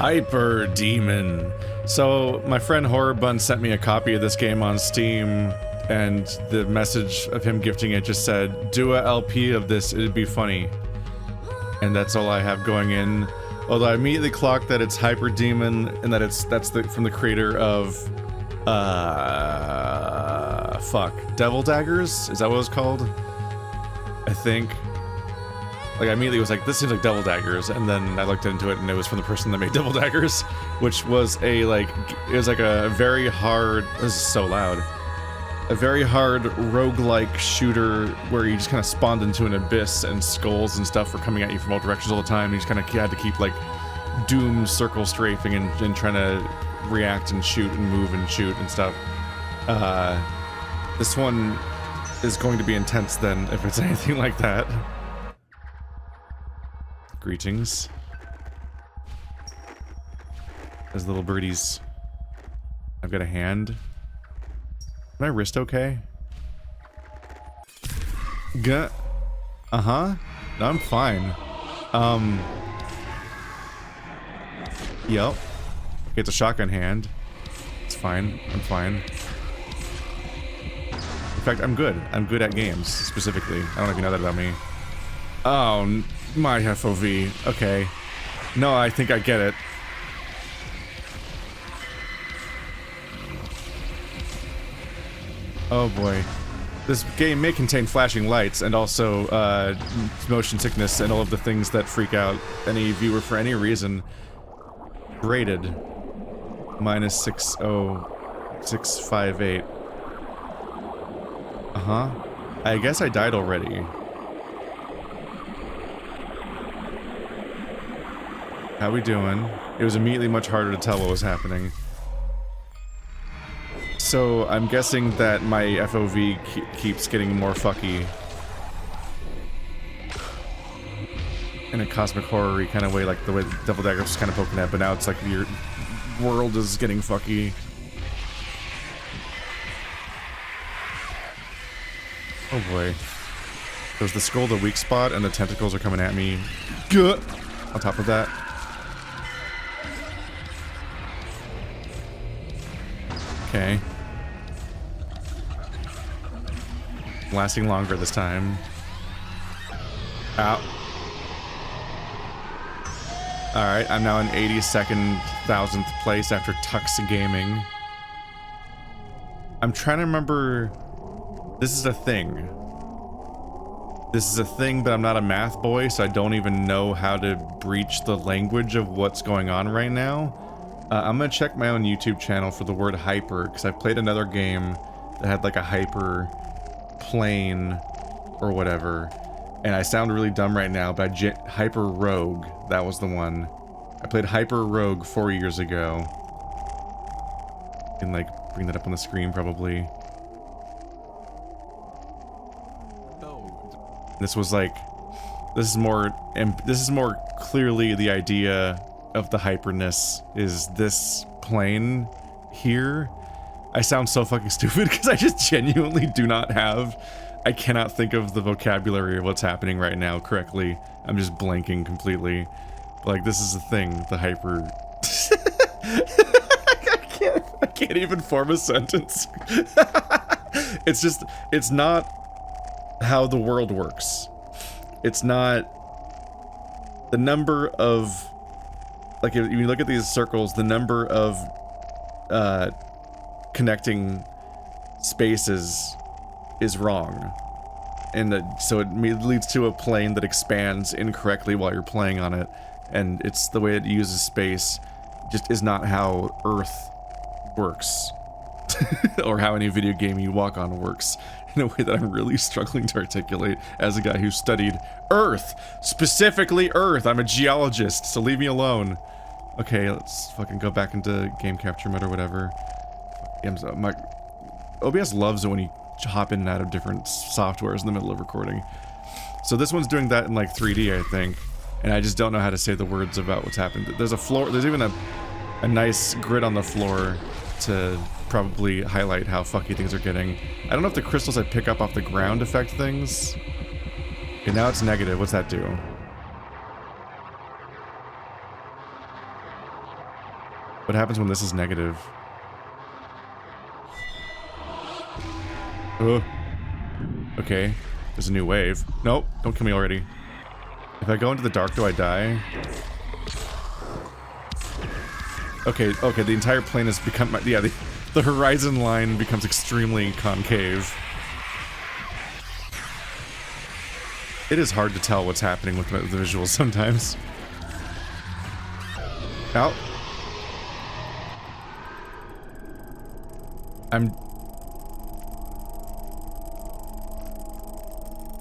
Hyper Demon. So my friend Horror Bun sent me a copy of this game on Steam, and the message of him gifting it just said, "Do a LP of this, it'd be funny." And that's all I have going in. Although I immediately clocked that it's Hyper Demon and that that's from the creator of fuck, Devil Daggers? Is that what it was called? I think. Like, I immediately was like, this seems like Devil Daggers, and then I looked into it and it was from the person that made Devil Daggers, which was a, like, it was like a very hard, this is so loud, a very hard roguelike shooter where you just kind of spawned into an abyss and skulls and stuff were coming at you from all directions all the time. You just kind of had to keep, like, doom circle strafing and trying to react and shoot and move and shoot and stuff. This one is going to be intense then, if it's anything like that. Greetings. There's little birdies. I've got a hand. Is my wrist okay? Uh-huh. No, I'm fine. Yep. Okay, it's a shotgun hand. It's fine. I'm fine. In fact, I'm good. I'm good at games, specifically. I don't know if you know that about me. Oh, my FOV. Okay. No, I think I get it. Oh boy. This game may contain flashing lights and also motion sickness and all of the things that freak out any viewer for any reason. Rated. -60658. Uh-huh. I guess I died already. How we doing? It was immediately much harder to tell what was happening. So I'm guessing that my FOV keeps getting more fucky. In a cosmic horror-y kind of way, like the way Devil Dagger was kind of poking at, but now it's like your world is getting fucky. Oh boy. There's the skull, the weak spot, and the tentacles are coming at me. Gah! On top of that. Okay. Lasting longer this time. Ow. Alright, I'm now in 82nd thousandth place after Tux Gaming. I'm trying to remember... This is a thing. This is a thing, but I'm not a math boy, so I don't even know how to breach the language of what's going on right now. I'm gonna check my own YouTube channel for the word hyper, because I played another game that had like a hyper plane or whatever, and I sound really dumb right now, but Hyper Rogue, that was the one. I played Hyper Rogue 4 years ago. I can like bring that up on the screen probably. This was like, this is more clearly the idea of the hyperness is this plane here. I sound so fucking stupid because I just genuinely do not have, I cannot think of the vocabulary of what's happening right now correctly. I'm just blanking completely. Like, this is the thing, the hyper... I can't even form a sentence. It's not how the world works. It's not the number of, like, if you look at these circles, the number of connecting spaces is wrong, and so it leads to a plane that expands incorrectly while you're playing on it, and it's the way it uses space just is not how Earth works. Or how any video game you walk on works, in a way that I'm really struggling to articulate as a guy who studied Earth, specifically Earth. I'm a geologist, so leave me alone. Okay, let's fucking go back into game capture mode or whatever. My OBS loves it when you hop in and out of different softwares in the middle of recording. So this one's doing that in like 3D, I think, and I just don't know how to say the words about what's happened. There's a floor, there's even a nice grid on the floor to probably highlight how fucky things are getting. I don't know if the crystals I pick up off the ground affect things. Okay, now it's negative. What's that do? What happens when this is negative? Oh. Okay. There's a new wave. Nope. Don't kill me already. If I go into the dark, do I die? Okay, okay, the entire plane has become... Yeah, the horizon line becomes extremely concave. It is hard to tell what's happening with the visuals sometimes. Out.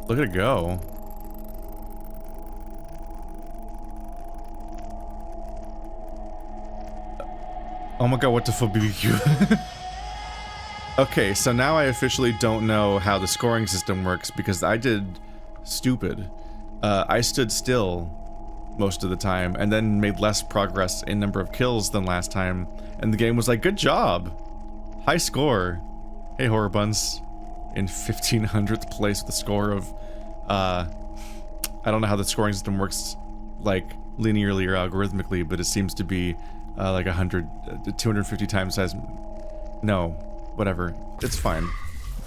Look at it go. Oh my god, what the fuck, BBQ? Okay, so now I officially don't know how the scoring system works because I did stupid. I stood still most of the time and then made less progress in number of kills than last time, and the game was like, good job! High score! Hey, Horror Buns. In 1500th place with a score of, I don't know how the scoring system works, like, linearly or algorithmically, but it seems to be, like 250 times as... No, whatever. It's fine.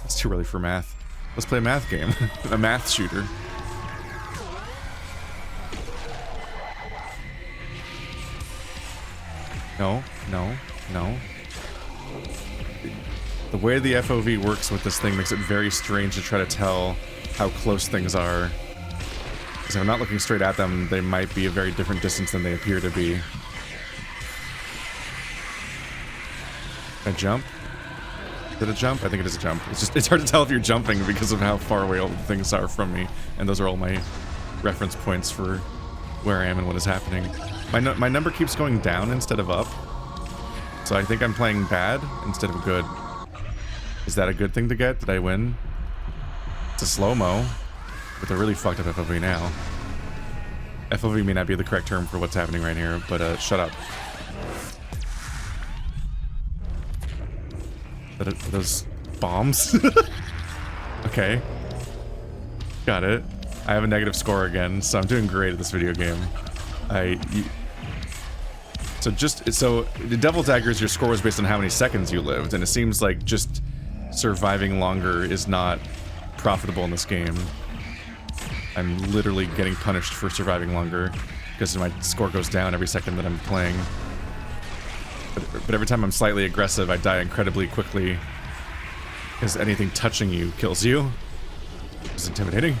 It's too early for math. Let's play a math game. A math shooter. No, no, no. The way the FOV works with this thing makes it very strange to try to tell how close things are. Because if I'm not looking straight at them, they might be a very different distance than they appear to be. A jump? Is it a jump? I think it is a jump. It's hard to tell if you're jumping because of how far away all the things are from me. And those are all my reference points for where I am and what is happening. My number keeps going down instead of up. So I think I'm playing bad instead of good. Is that a good thing to get? Did I win? It's a slow-mo with a really fucked up FOV now. FOV may not be the correct term for what's happening right here, but shut up. Are those bombs? Okay. Got it. I have a negative score again, so I'm doing great at this video game. So the Devil Daggers, your score was based on how many seconds you lived, and it seems like just surviving longer is not profitable in this game. I'm literally getting punished for surviving longer because my score goes down every second that I'm playing. But every time I'm slightly aggressive, I die incredibly quickly because anything touching you kills you. It's intimidating.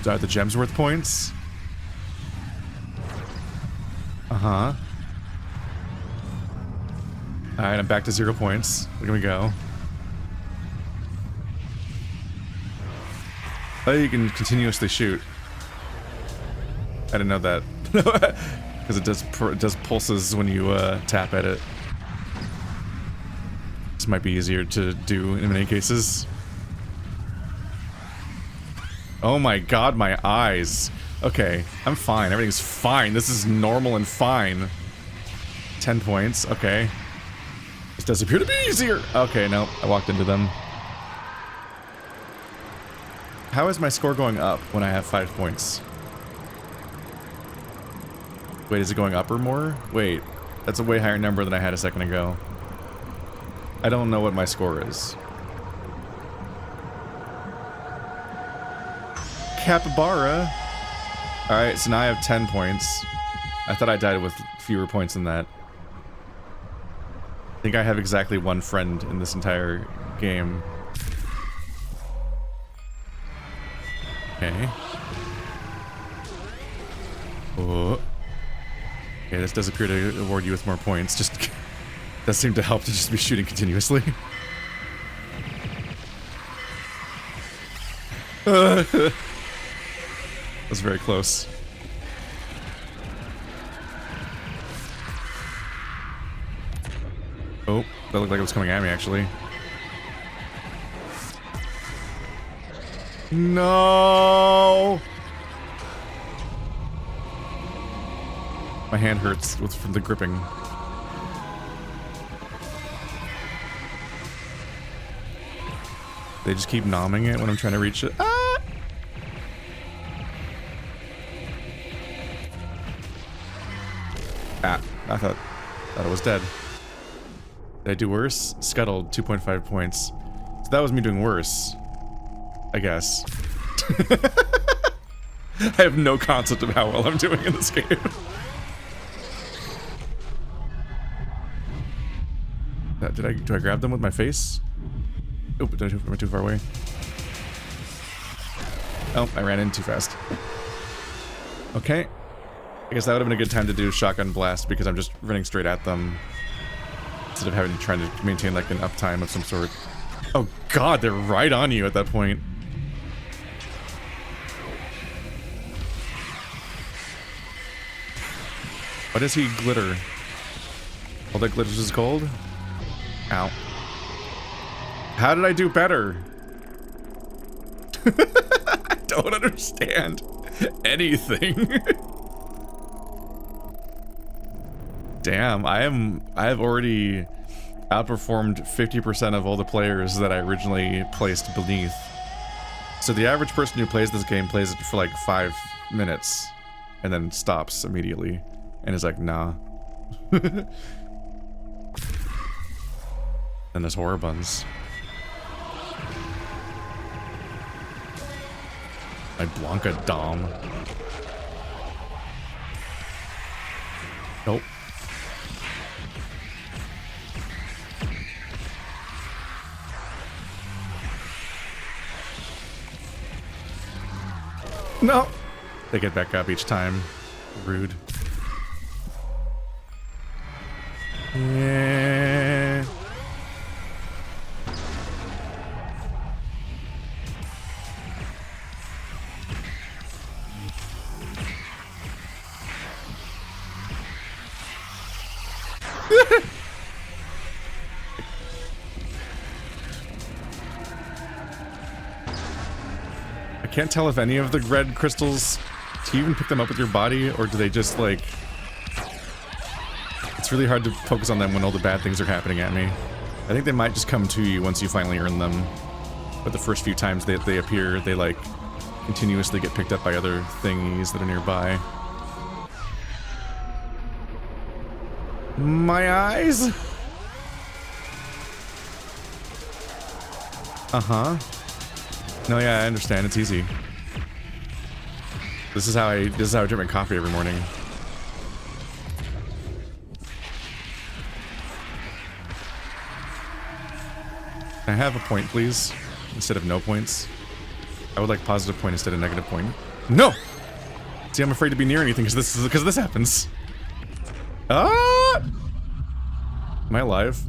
Are the gems worth points? Uh-huh. Alright, I'm back to 0 points. Here we go. Oh, you can continuously shoot. I didn't know that. Because it does pulses when you tap at it. This might be easier to do in many cases. Oh my god, my eyes. Okay, I'm fine. Everything's fine. This is normal and fine. 10 points. Okay. This does appear to be easier. Okay, no, I walked into them. How is my score going up when I have 5 points? Wait, is it going up or more? Wait, that's a way higher number than I had a second ago. I don't know what my score is. Capybara. Alright, so now I have 10 points. I thought I died with fewer points than that. I think I have exactly one friend in this entire game. Okay. Oh. Okay, this does appear to award you with more points. Just does seem to help to just be shooting continuously. That was very close. Oh, that looked like it was coming at me, actually. No! My hand hurts from the gripping. They just keep nomming it when I'm trying to reach it. Ah! Ah, I thought it was dead. Did I do worse? Scuttled, 2.5 points. So that was me doing worse. I guess. I have no concept of how well I'm doing in this game. Do I grab them with my face? Oh, am I too far away? Oh, I ran in too fast. Okay. I guess that would have been a good time to do shotgun blast because I'm just running straight at them instead of having to try to maintain like an uptime of some sort. Oh god, they're right on you at that point. Why does he glitter? All that glitters is gold? Ow. How did I do better? I don't understand anything. Damn, I have already outperformed 50% of all the players that I originally placed beneath. So the average person who plays this game plays it for like 5 minutes and then stops immediately and is like, nah. Then there's horror buns. My Blanca Dom. Nope. No! They get back up each time. Rude. Yeah. I can't tell if any of the red crystals, do you even pick them up with your body, or do they just like... It's really hard to focus on them when all the bad things are happening at me. I think they might just come to you once you finally earn them. But the first few times they appear, they like continuously get picked up by other thingies that are nearby. My eyes? Uh-huh. No, yeah, I understand. It's easy. This is how I drink my coffee every morning. Can I have a point, please? Instead of no points? I would like positive point instead of negative point. No! See, I'm afraid to be near anything because this happens. Ah! Am I alive?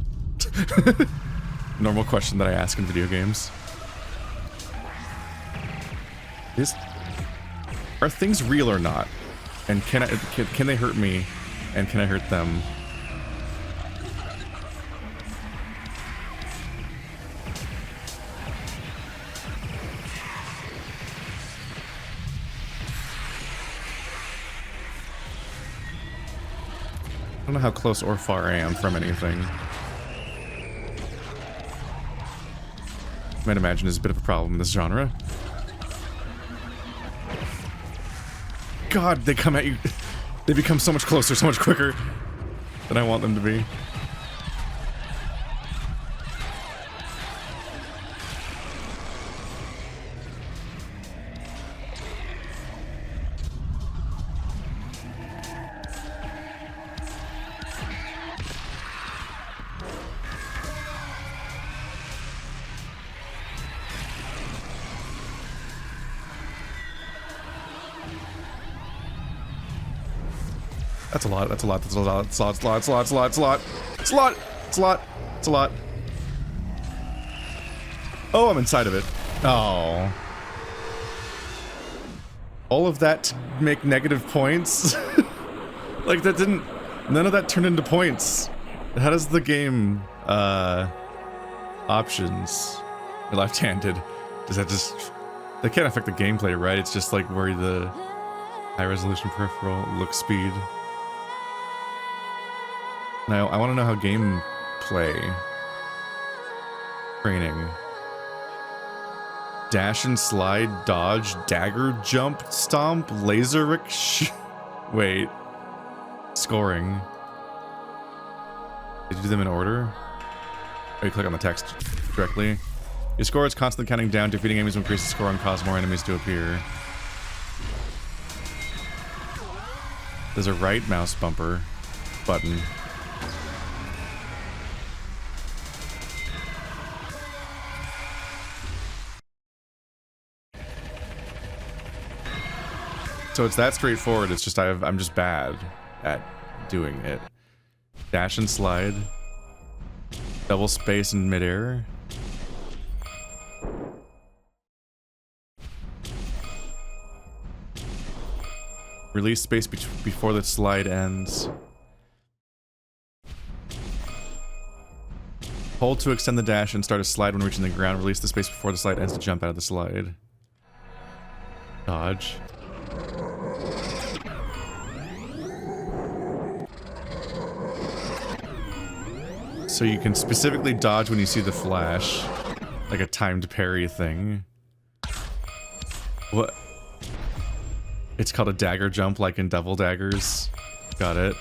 Normal question that I ask in video games. Are things real or not? And can they hurt me? And can I hurt them? I don't know how close or far I am from anything. I might imagine is a bit of a problem in this genre. God, they come at you. They become so much closer, so much quicker than I want them to be. That's a lot, that's a lot, that's a lot, it's a lot, it's a lot, it's a lot, it's a lot, it's a lot, it's a lot, it's a lot, it's a lot. Oh, I'm inside of it. Oh. All of that to make negative points? Like that didn't, none of that turned into points. How does the game, options, left-handed, does that just, that can't affect the gameplay, right? It's just like where the high-resolution peripheral look speed. Now, I want to know how gameplay training. Dash and slide, dodge, dagger, jump, stomp, laser wait. scoring. Did you do them in order? Or you click on the text directly. Your score is constantly counting down. Defeating enemies will increase the score and cause more enemies to appear. There's a right mouse bumper button. So it's that straightforward. It's just I'm just bad at doing it. Dash and slide. Double space in midair. Release space before the slide ends. Hold to extend the dash and start a slide when reaching the ground. Release the space before the slide ends to jump out of the slide. Dodge. So you can specifically dodge when you see the flash. Like a timed parry thing. What? It's called a dagger jump, like in Devil Daggers. Got it.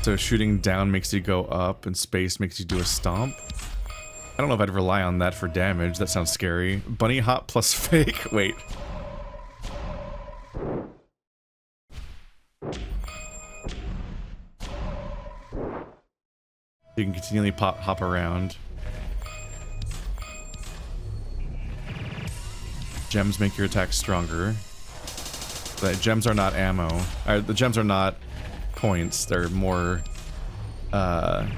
So shooting down makes you go up, and space makes you do a stomp. I don't know if I'd rely on that for damage. That sounds scary. Bunny hop plus fake? Wait. You can continually hop around. Gems make your attack stronger. The gems are not ammo. The gems are not points. They're more power.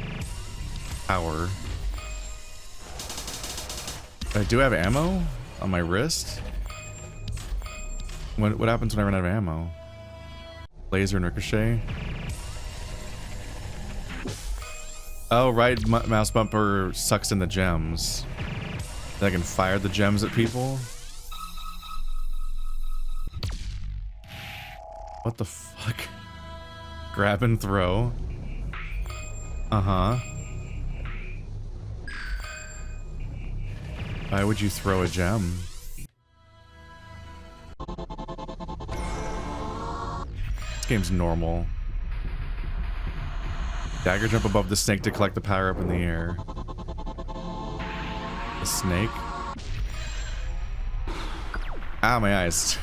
I do have ammo on my wrist. What happens when I run out of ammo? Laser and ricochet. Oh, right, mouse bumper sucks in the gems. That I can fire the gems at people. What the fuck? Grab and throw. Uh-huh. Why would you throw a gem? This game's normal. Dagger jump above the snake to collect the power up in the air. The snake? Ah, my eyes.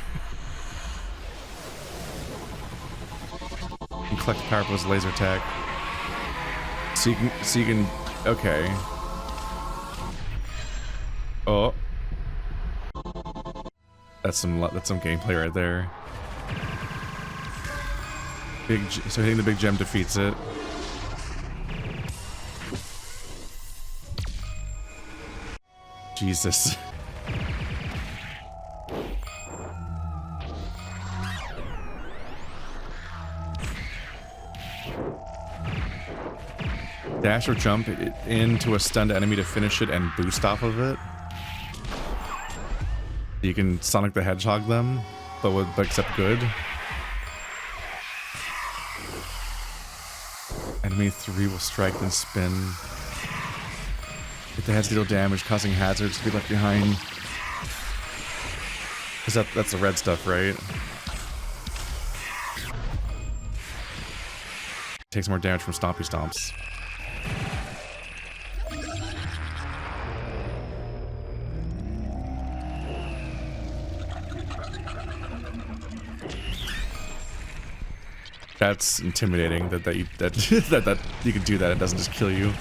You can collect the power up with his laser attack. So you can, okay. Oh. That's some gameplay right there. So hitting the big gem defeats it. Jesus. Dash or jump into a stunned enemy to finish it and boost off of it. You can Sonic the Hedgehog them, but except good. Enemy 3 will strike then spin. Hit the heads to deal damage, causing hazards to be left behind. That's the red stuff, right? Takes more damage from stompy stomps. That's intimidating that you can do that. It doesn't just kill you.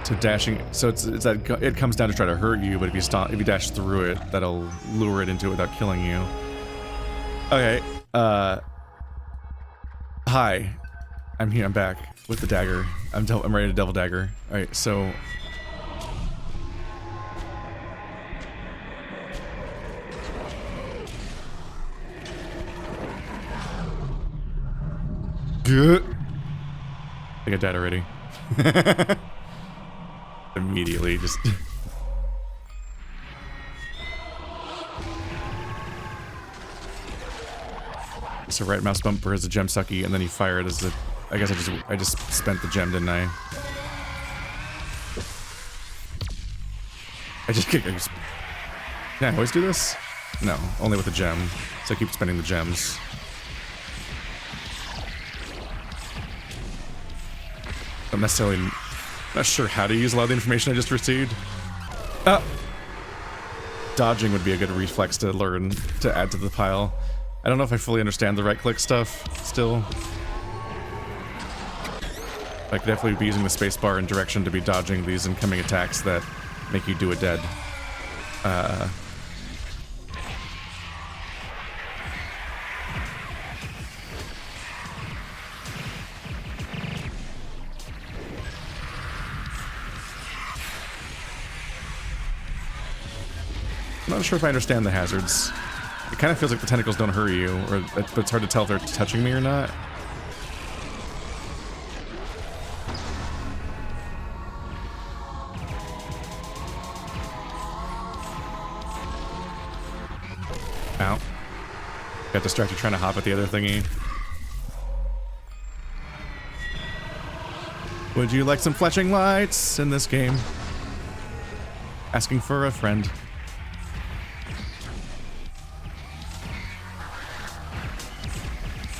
So dashing, so it's that it comes down to try to hurt you, but if you dash through it, that'll lure it into it without killing you. Okay. Hi. I'm here. I'm back with the dagger. I'm ready to devil dagger. All right. So. Good. I think I died already. Immediately, just. So right mouse bumper is a gem sucky, and then you fire it as a. I guess I just spent the gem, didn't I? I just. Can I always do this? No, only with a gem. So I keep spending the gems. I'm necessarily not sure how to use a lot of the information I just received. Dodging would be a good reflex to learn to add to the pile. I don't know if I fully understand the right-click stuff still. I could definitely be using the spacebar in direction to be dodging these incoming attacks that make you do a dead. I'm not sure if I understand the hazards. It kind of feels like the tentacles don't hurt you, but it's hard to tell if they're touching me or not. Ow. Got distracted trying to hop at the other thingy. Would you like some flashing lights in this game? Asking for a friend.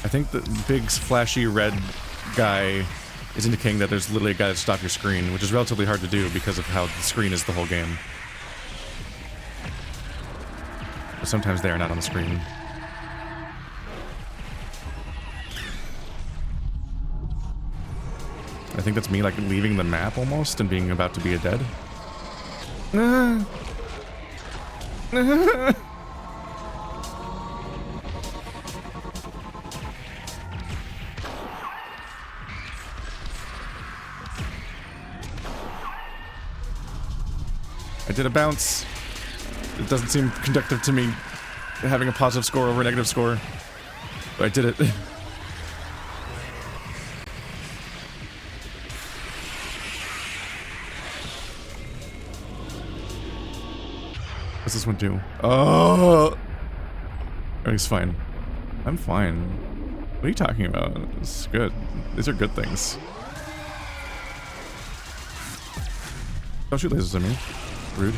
I think the big flashy red guy is indicating that there's literally a guy to stop your screen, which is relatively hard to do because of how the screen is the whole game. But sometimes they are not on the screen. I think that's me, like, leaving the map almost and being about to be a dead. I did a bounce. It doesn't seem conductive to me having a positive score over a negative score. But I did it. What's this one do? Oh! It's fine. I'm fine. What are you talking about? It's good. These are good things. Don't shoot lasers at me. Rude.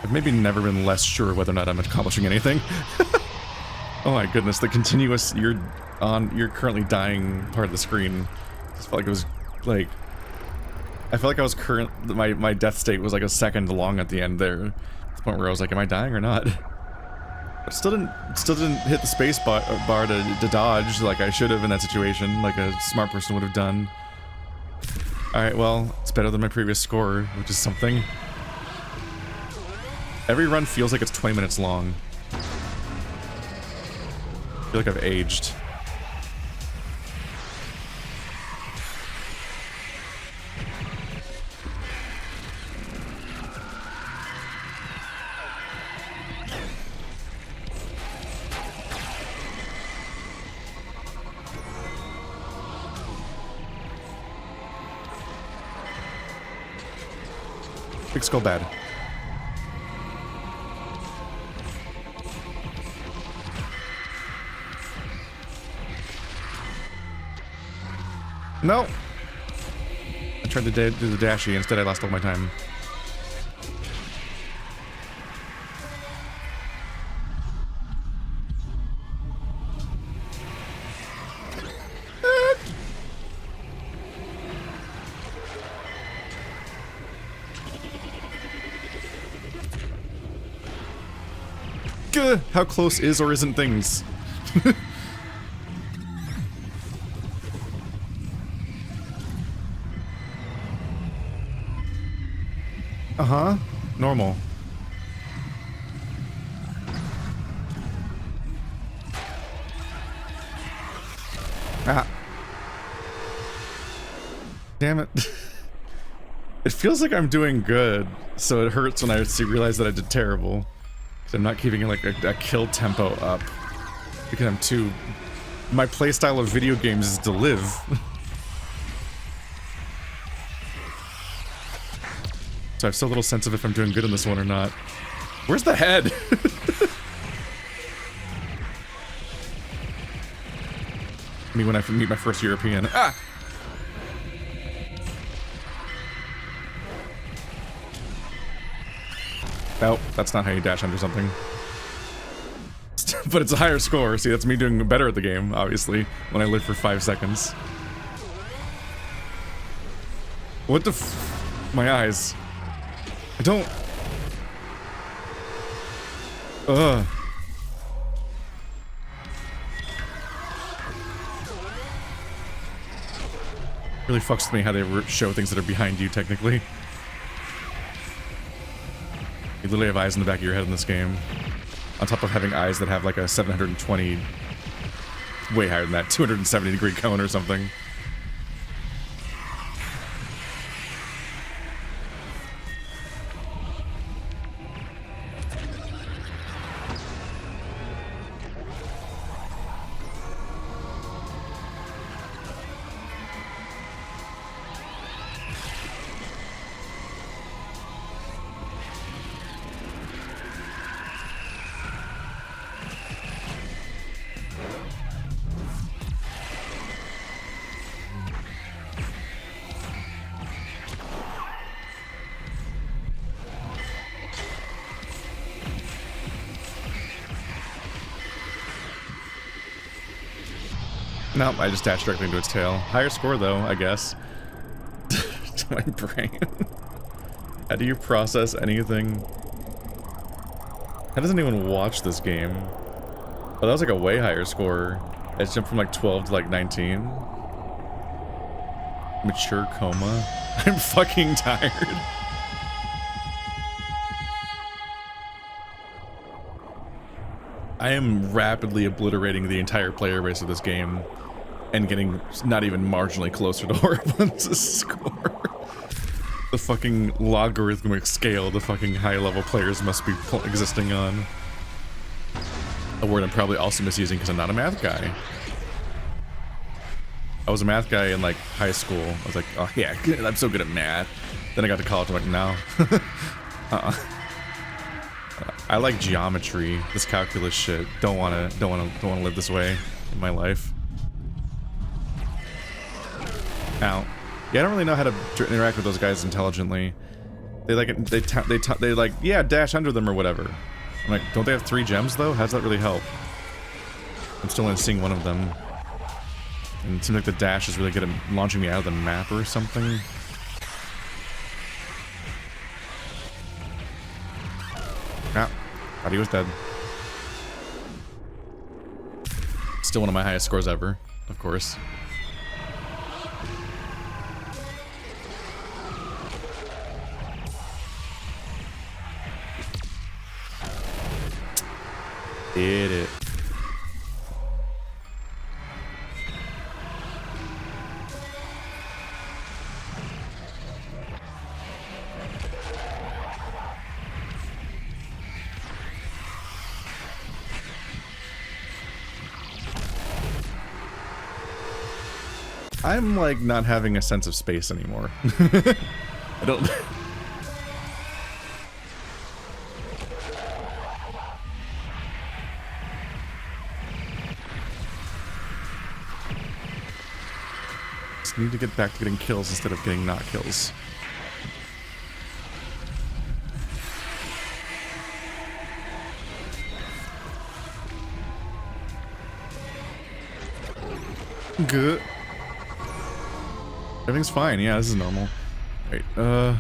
I've maybe never been less sure whether or not I'm accomplishing anything. Oh my goodness, the continuous you're currently dying part of the screen. Just felt like it was like I felt like I was my death state was like a second long at the end there. At the point where I was like, am I dying or not? But still didn't hit the space bar to dodge like I should have in that situation, like a smart person would have done. Alright, well, it's better than my previous score, which is something. Every run feels like it's 20 minutes long. I feel like I've aged. Big skull bad. No! I tried to do the dashy, instead I lost all my time. How close is or isn't things? Uh-huh. Normal. Ah. Damn it. It feels like I'm doing good, so it hurts when I realize that I did terrible. Because I'm not keeping like a kill tempo up. Because I'm too... My playstyle of video games is to live. So I have so little sense of if I'm doing good in this one or not. Where's the head? Me when I meet my first European. Ah! Nope, that's not how you dash under something. But it's a higher score. See, that's me doing better at the game, obviously, when I live for 5 seconds. What the f... My eyes. I don't... Ugh. Really fucks with me how they show things that are behind you, technically. You literally have eyes in the back of your head in this game. On top of having eyes that have like a 720... Way higher than that, 270-degree cone or something. Nope, I just dashed directly into its tail. Higher score though, I guess. To my brain. How do you process anything? How does anyone watch this game? Oh, that was like a way higher score. It jumped from like 12 to like 19. Mature coma. I'm fucking tired. I am rapidly obliterating the entire player base of this game and getting not even marginally closer to Horribund's score. The fucking logarithmic scale the fucking high-level players must be existing on. A word I'm probably also misusing because I'm not a math guy. I was a math guy in like high school. I was like, oh yeah, I'm so good at math. Then I got to college, I'm like, no. I like geometry, this calculus shit. Don't wanna live this way in my life. Ow. Yeah, I don't really know how to interact with those guys intelligently. They like, yeah, dash under them or whatever. I'm like, don't they have 3 gems though? How does that really help? I'm still only seeing one of them. And it seems like the dash is really good at launching me out of the map or something. Ah, thought he was dead. Still one of my highest scores ever, of course. Did it. I'm like not having a sense of space anymore. I don't. Just need to get back to getting kills instead of getting not kills. Good. Everything's fine. Yeah, this is normal. Wait, where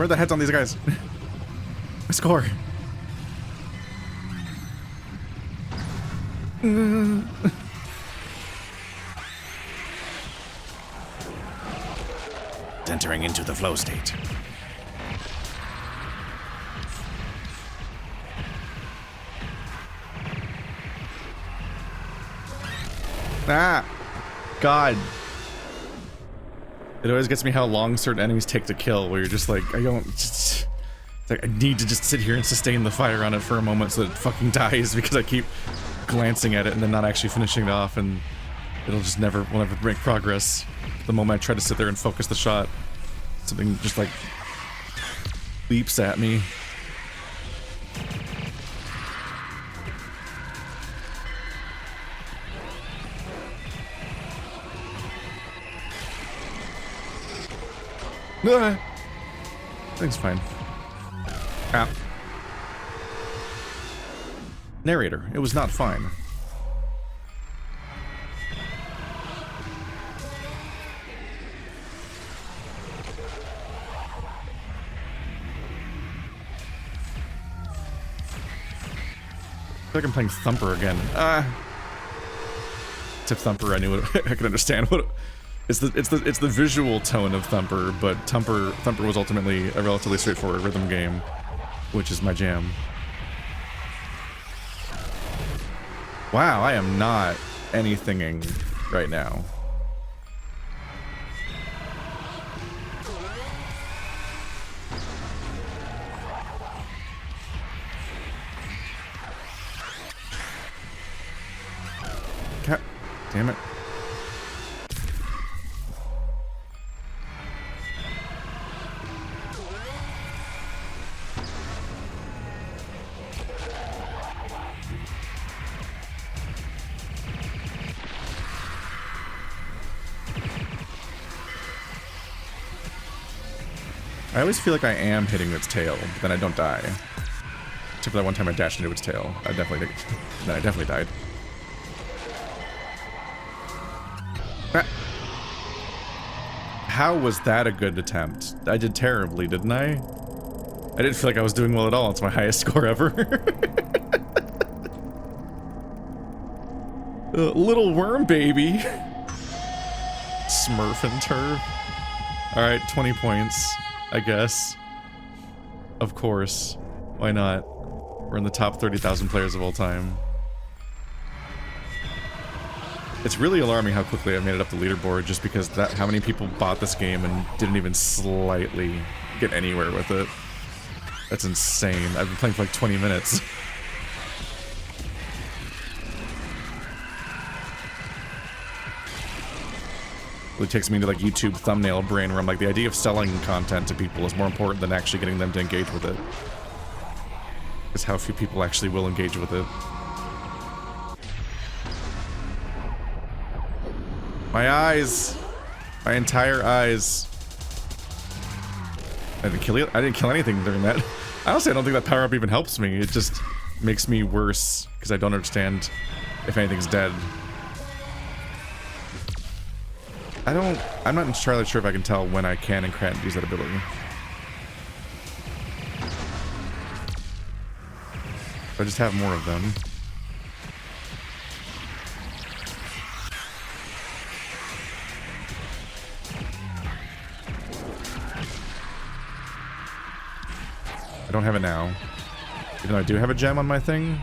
are the heads on these guys? My score. Entering into the flow state. Ah! God. It always gets me how long certain enemies take to kill, where you're just like, I don't... It's like, I need to just sit here and sustain the fire on it for a moment so that it fucking dies, because I keep glancing at it and then not actually finishing it off, and it'll just will never make progress. The moment I try to sit there and focus the shot, something just like leaps at me. Ah, thing's fine. Ah. Narrator, it was not fine. I feel like I'm playing Thumper again. Except Thumper, I knew it. I could understand what. It's the visual tone of Thumper, but Thumper was ultimately a relatively straightforward rhythm game, which is my jam. Wow, I am not anythinging right now. God damn it. I always feel like I am hitting its tail, but then I don't die. Except for that one time I dashed into its tail. I definitely died. Ah. How was that a good attempt? I did terribly, didn't I? I didn't feel like I was doing well at all. It's my highest score ever. Little worm baby. Smurf and turf. Alright, 20 points. I guess. Of course. Why not? We're in the top 30,000 players of all time. It's really alarming how quickly I made it up the leaderboard, just because how many people bought this game and didn't even slightly get anywhere with it. That's insane. I've been playing for like 20 minutes. It takes me into like YouTube thumbnail brain where I'm like, the idea of selling content to people is more important than actually getting them to engage with it. Because how few people actually will engage with it. My eyes! My entire eyes. I didn't kill anything during that. Honestly, I don't think that power-up even helps me. It just makes me worse, because I don't understand if anything's dead. I'm not entirely sure if I can tell when I can and can't use that ability. I just have more of them. I don't have it now. Even though I do have a gem on my thing.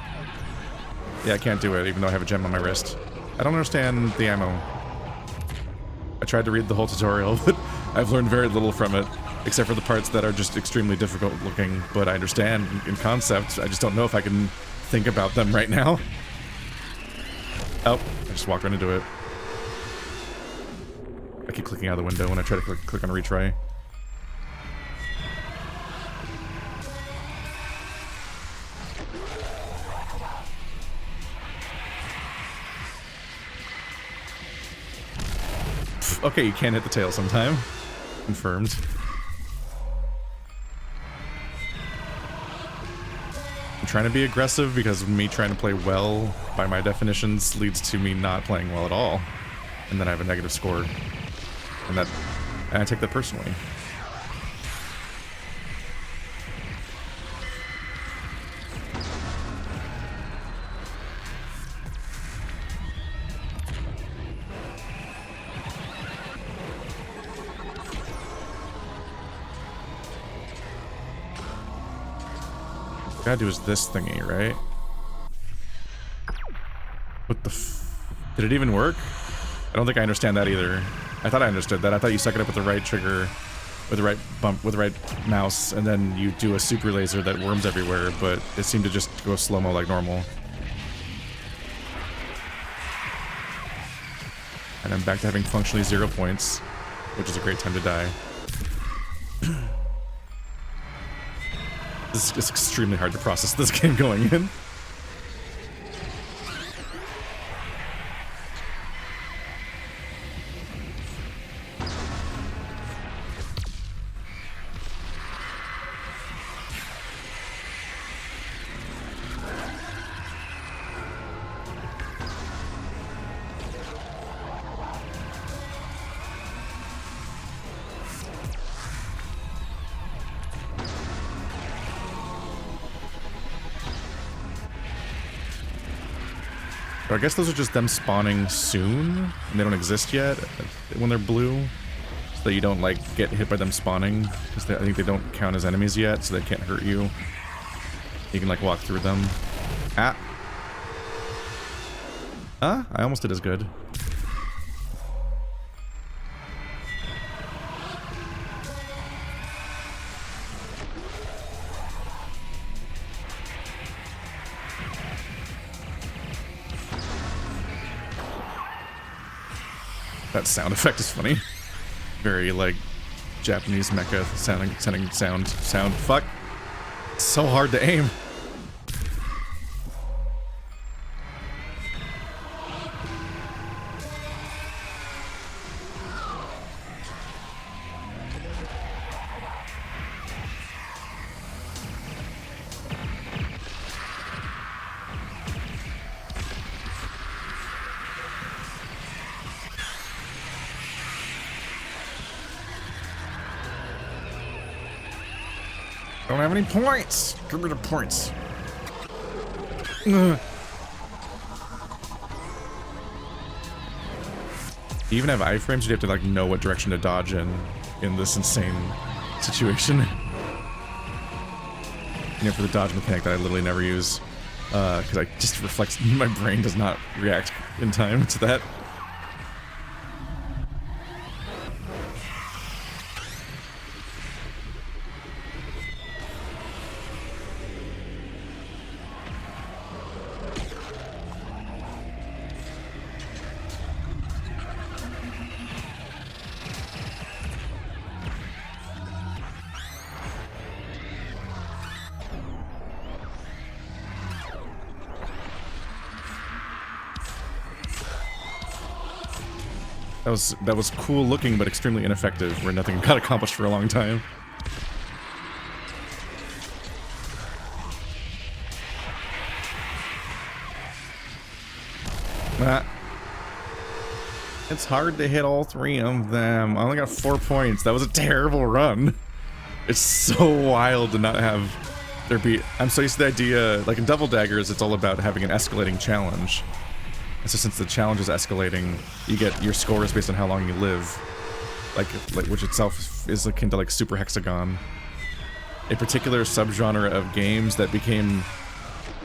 Yeah, I can't do it, even though I have a gem on my wrist. I don't understand the ammo. I tried to read the whole tutorial, but I've learned very little from it, except for the parts that are just extremely difficult looking, but I understand in concept. I just don't know if I can think about them right now. Oh, I just walked right into it. I keep clicking out of the window when I try to click on retry. Okay, you can hit the tail sometime. Confirmed. I'm trying to be aggressive because me trying to play well, by my definitions, leads to me not playing well at all. And then I have a negative score. And I take that personally. Gotta do is this thingy, right? What the f... Did it even work? I don't think I understand that either. I thought I understood that. I thought you suck it up with the right trigger, with the right bump, with the right mouse, and then you do a super laser that worms everywhere, but it seemed to just go slow-mo like normal. And I'm back to having functionally 0 points, which is a great time to die. This is extremely hard to process this game going in. I guess those are just them spawning soon, and they don't exist yet when they're blue, so that you don't, like, get hit by them spawning, because I think they don't count as enemies yet, so they can't hurt you. You can, like, walk through them. Ah! Huh? I almost did as good. That sound effect is funny. Very, like, Japanese mecha sounding sound. Fuck. It's so hard to aim. Don't have any points. Give me the points. Ugh. You even have iframes, you have to like know what direction to dodge in this insane situation. You know, for the dodge mechanic that I literally never use, because I just reflects, my brain does not react in time to that. That was cool looking, but extremely ineffective, where nothing got accomplished for a long time. It's hard to hit all three of them. I only got 4 points. That was a terrible run. It's so wild to not have there be... I'm so used to the idea, like in Double Daggers, it's all about having an escalating challenge. And so since the challenge is escalating, you get your scores based on how long you live. Like which itself is akin to like Super Hexagon. A particular subgenre of games that became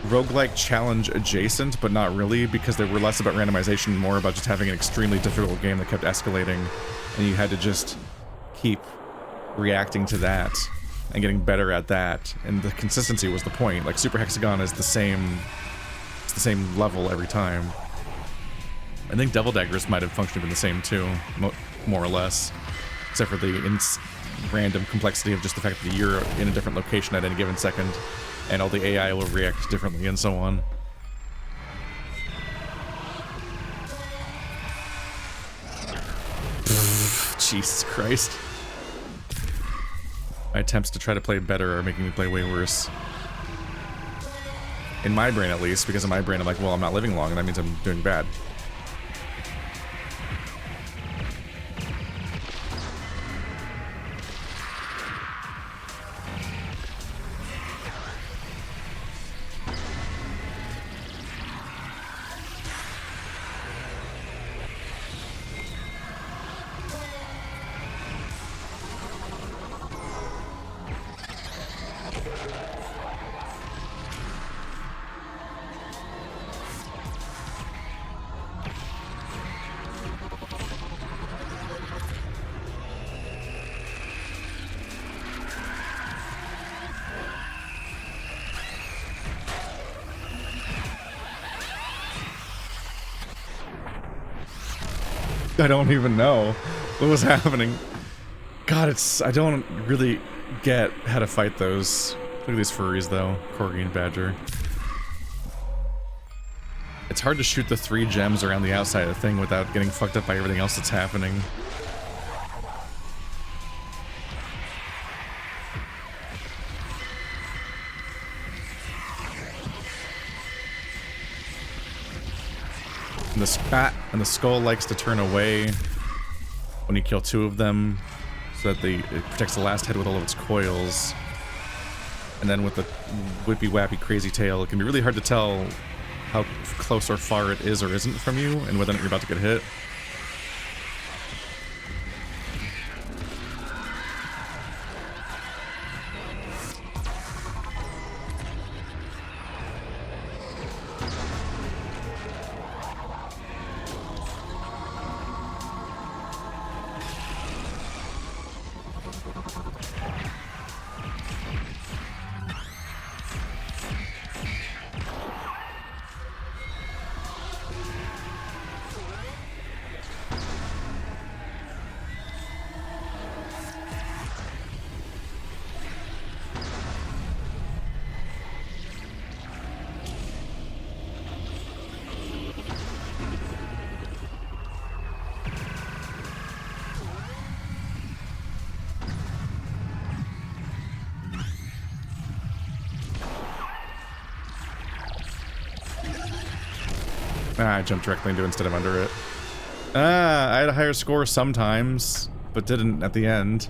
roguelike challenge adjacent, but not really, because they were less about randomization, more about just having an extremely difficult game that kept escalating, and you had to just keep reacting to that and getting better at that, and the consistency was the point. Like Super Hexagon is the same level every time. I think Double Daggers might have functionally been the same too, more or less, except for the random complexity of just the fact that you're in a different location at any given second, and all the AI will react differently and so on. Jesus Christ. My attempts to try to play better are making me play way worse. In my brain, at least, because in my brain I'm like, well, I'm not living long, and that means I'm doing bad. I don't even know what was happening. God, I don't really get how to fight those. Look at these furries, though. Corgi and Badger. It's hard to shoot the 3 gems around the outside of the thing without getting fucked up by everything else that's happening. And the skull likes to turn away when you kill 2 of them, so that it protects the last head with all of its coils. And then with the whippy wappy crazy tail, it can be really hard to tell how close or far it is or isn't from you, and whether or not you're about to get hit. I jumped directly into it instead of under it. I had a higher score sometimes, but didn't at the end.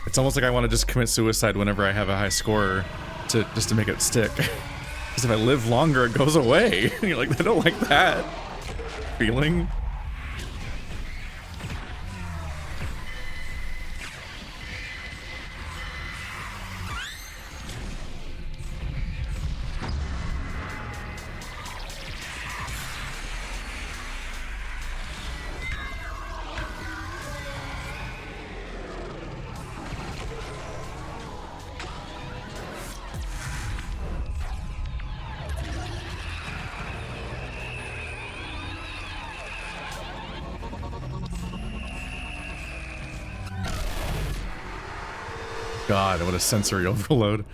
It's almost like I want to just commit suicide whenever I have a high score, just to make it stick. Because if I live longer, it goes away. And you're like, I don't like that feeling. God, what a sensory overload.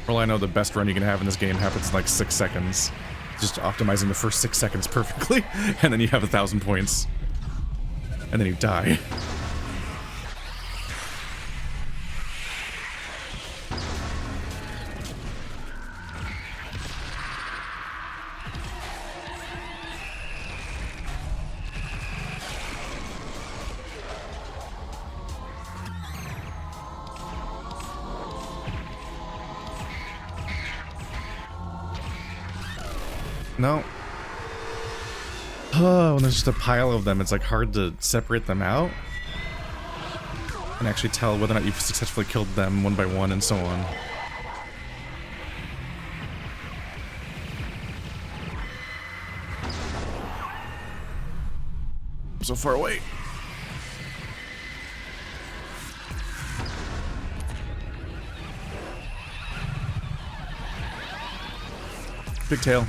For all I know, the best run you can have in this game happens in like 6 seconds. Just optimizing the first 6 seconds perfectly, and then you have 1,000 points. And then you die. No. Oh, when there's just a pile of them, it's like hard to separate them out and actually tell whether or not you've successfully killed them one by one and so on. I'm so far away. Big tail.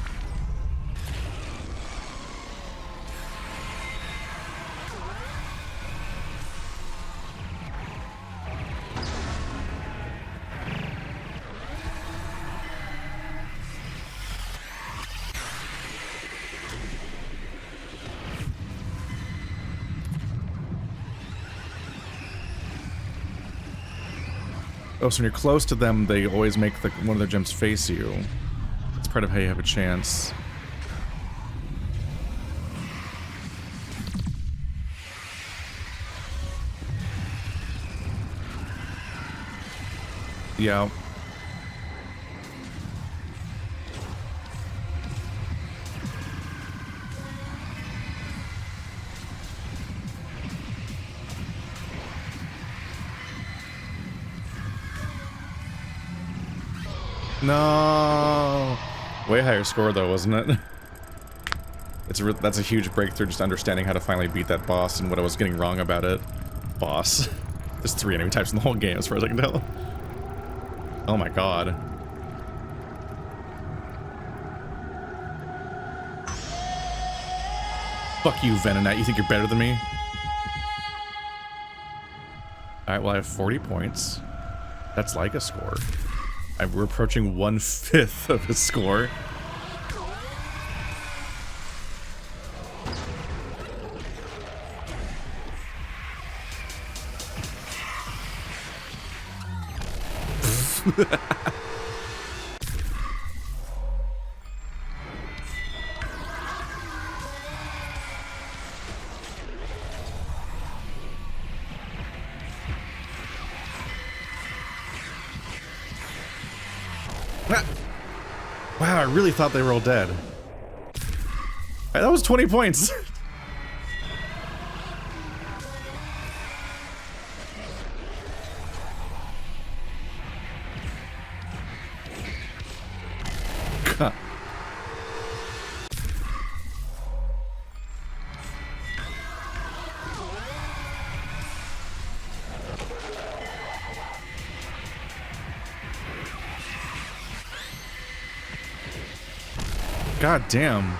Oh, so when you're close to them, they always make one of their gems face you. That's part of how you have a chance. Yeah. No. Way higher score though, wasn't it? That's a huge breakthrough, just understanding how to finally beat that boss and what I was getting wrong about it. Boss. There's 3 enemy types in the whole game as far as I can tell. Oh my god. Fuck you, Venonite. You think you're better than me? Alright, well I have 40 points. That's like a score. We're approaching 1/5 of a score. Wow, I really thought they were all dead. That was 20 points. God damn.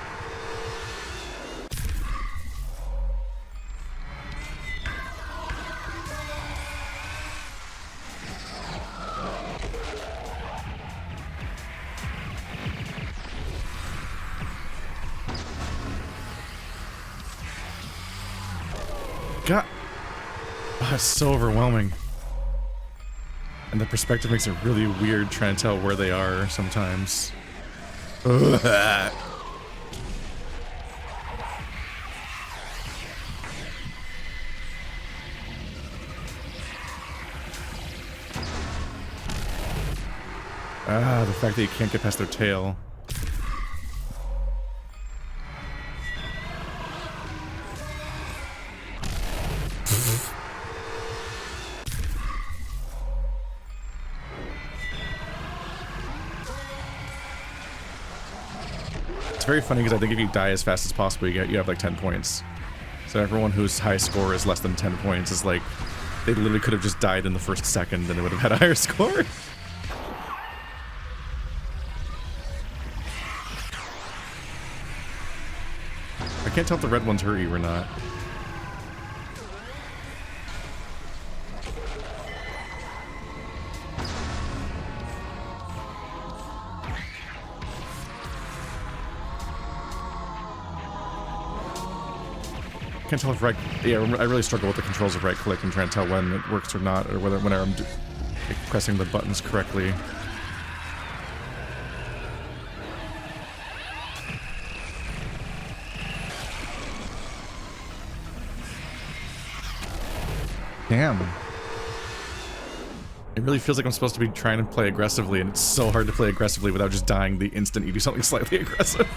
God. Oh, it's so overwhelming. And the perspective makes it really weird trying to tell where they are sometimes. Ugh. Ah, the fact that you can't get past their tail. It's very funny because I think if you die as fast as possible, you have like 10 points. So everyone whose high score is less than 10 points is like, they literally could have just died in the first second and it would have had a higher score. I can't tell if the red ones hurt you or not. Can't tell if right. Yeah, I really struggle with the controls of right click and trying to tell when it works or not, or whether when I'm pressing the buttons correctly. Damn. It really feels like I'm supposed to be trying to play aggressively, and it's so hard to play aggressively without just dying the instant you do something slightly aggressive.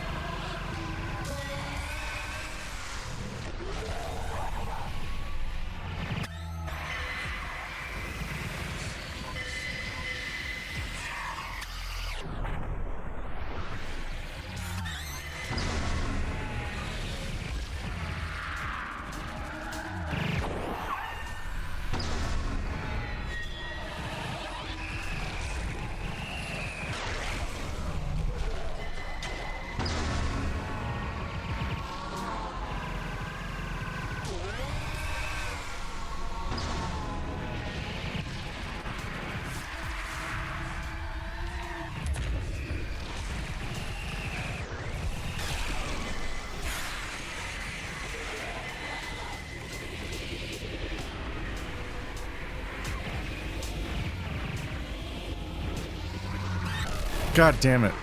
God damn it.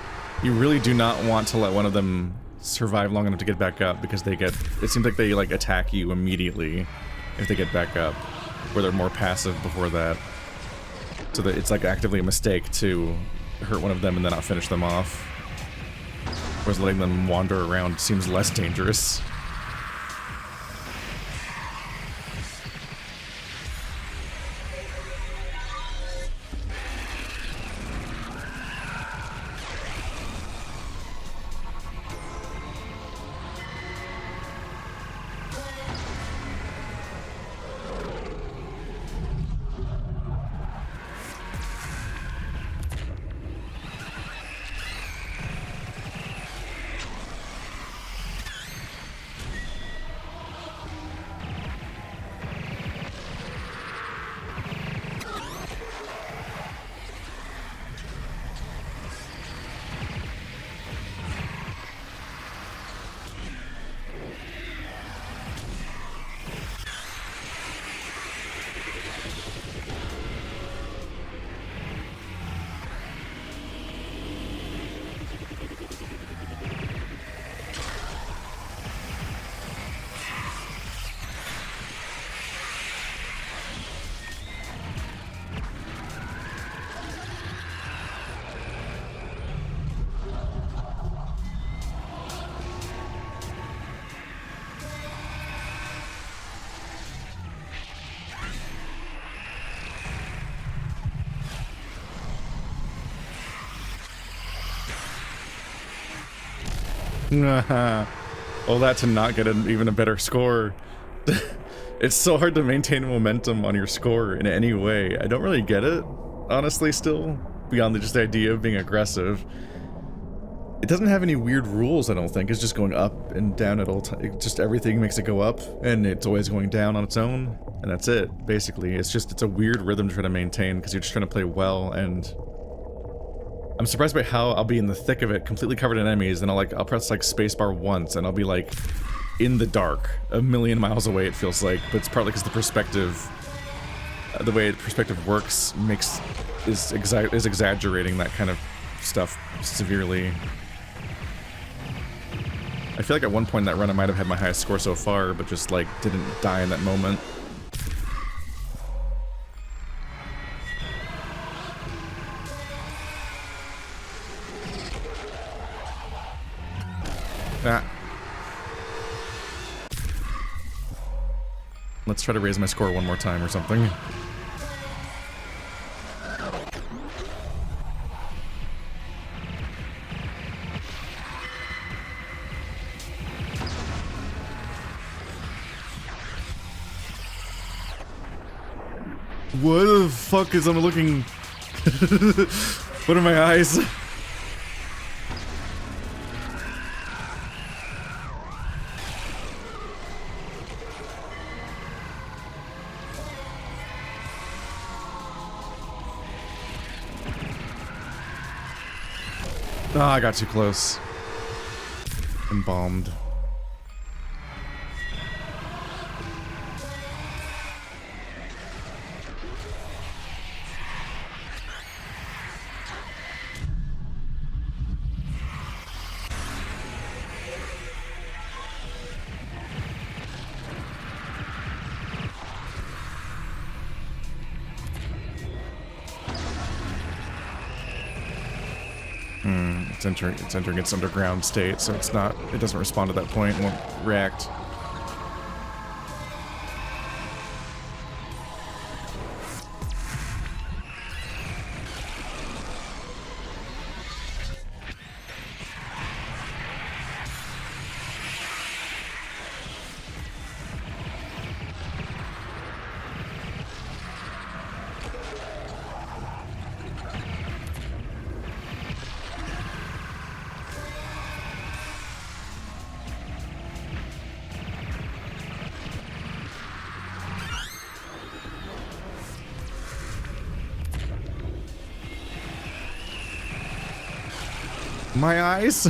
You really do not want to let one of them survive long enough to get back up, because they get... It seems like they, like, attack you immediately if they get back up, where they're more passive before that. So that it's, like, actively a mistake to hurt one of them and then not finish them off. Whereas letting them wander around seems less dangerous. All that to not get even a better score. It's so hard to maintain momentum on your score in any way. I don't really get it, honestly, still, beyond just the idea of being aggressive. It doesn't have any weird rules, I don't think. It's just going up and down at all times. Just everything makes it go up, and it's always going down on its own, and that's it, basically. It's a weird rhythm to try to maintain, because you're just trying to play well, and I'm surprised by how I'll be in the thick of it, completely covered in enemies, and I'll press like spacebar once, and I'll be like in the dark, a million miles away it feels like, but it's partly because the perspective, the way perspective works is exaggerating that kind of stuff severely. I feel like at one point in that run I might have had my highest score so far, but just like didn't die in that moment. Ah. Let's try to raise my score one more time or something. What the fuck is I'm looking? What are my eyes? Ah, I got too close. Embalmed. It's entering its underground state, so it doesn't respond to that point and won't react. My eyes?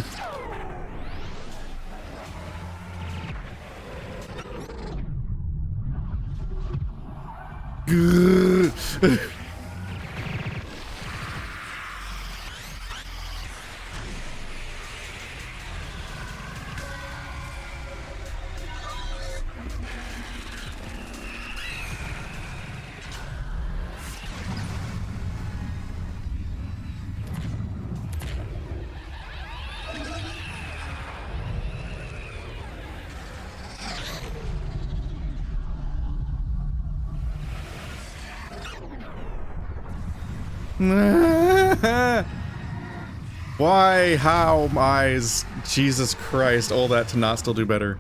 Why? How? Eyes? Jesus Christ, all that to not still do better.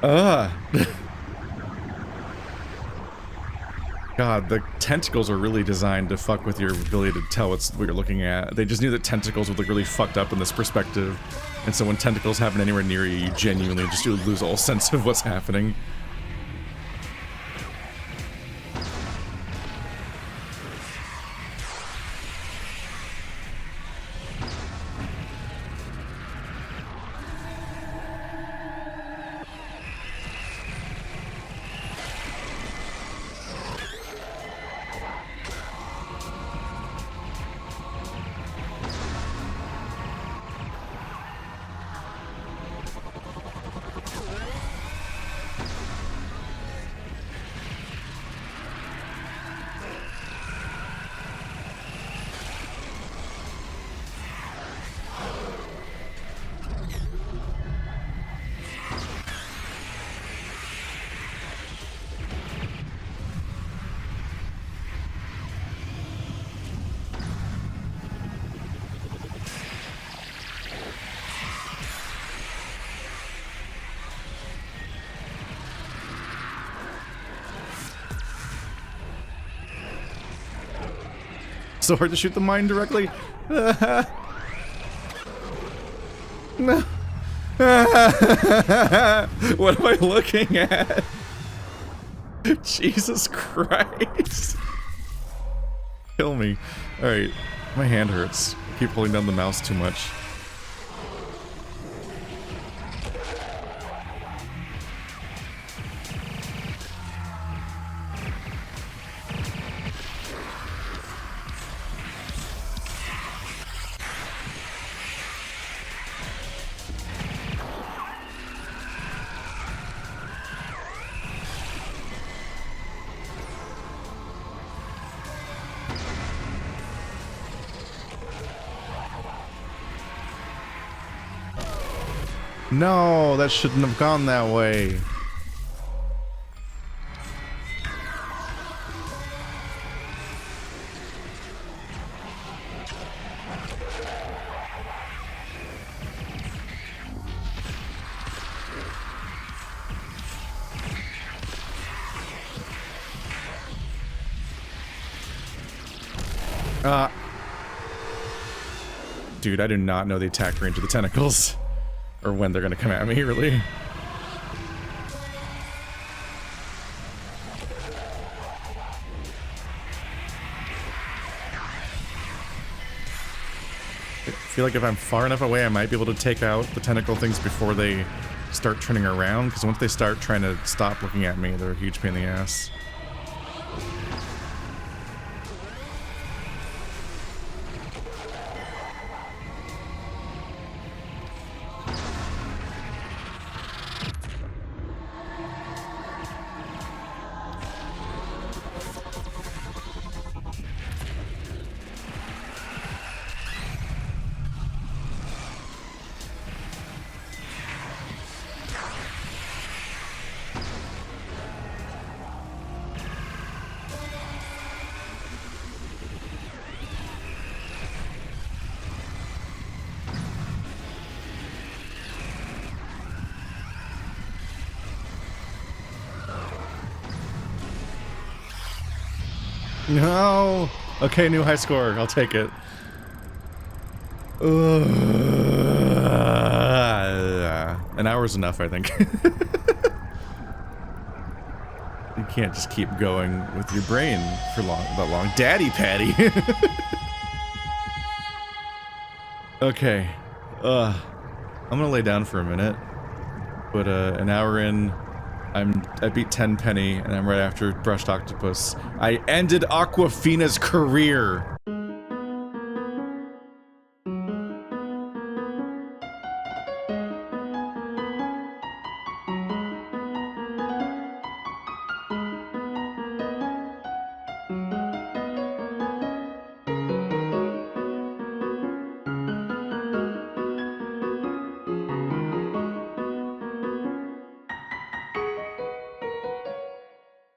God, the tentacles are really designed to fuck with your ability to tell what you're looking at. They just knew that tentacles would look really fucked up in this perspective, and so when tentacles happen anywhere near you, you genuinely just lose all sense of what's happening. so hard to shoot the mine directly. No. What am I looking at? Jesus Christ. Kill me. Alright, my hand hurts. I keep holding down the mouse too much. No, that shouldn't have gone that way. Dude, I do not know the attack range of the tentacles. Or when they're gonna come at me, really. I feel like if I'm far enough away, I might be able to take out the tentacle things before they start turning around, because once they start trying to stop looking at me, they're a huge pain in the ass. No! Okay, new high score. I'll take it. An hour's enough, I think. You can't just keep going with your brain for that long. Daddy Patty! Okay. I'm gonna lay down for a minute. But, an hour in, I beat Tenpenny, and I'm right after Brushed Octopus. I ended Aquafina's career!